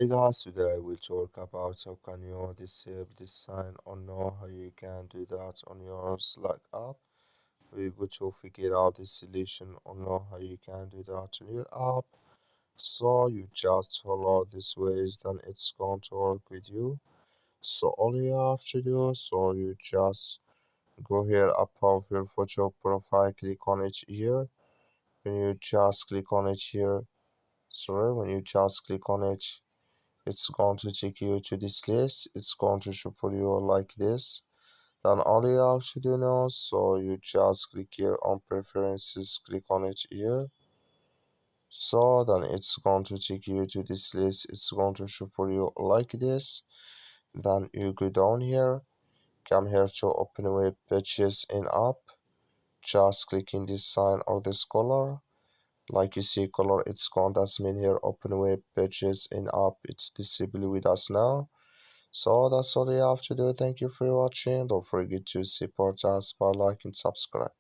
Hey guys, today I will talk about how can you disable this sign or know how you can do that on your Slack app. We go to figure out the solution or know how you can do that on your app. So you just follow this ways, then it's going to work with you. So all you have to do, so you just go here above your photo profile, click on it here. When you just click on it here, when you just click on it, it's going to take you to this list. It's going to show for you like this. Then all you have to do now, so you just click here on preferences, click on it here. So then it's going to take you to this list. It's going to show for you like this. Then you go down here, come here to open web pages in app. Just click in this sign or this color. Like you see color, it's going to mean here open web pages in app. It's disabled with us now. So that's all you have to do. Thank you for watching. Don't forget to support us by like and subscribe.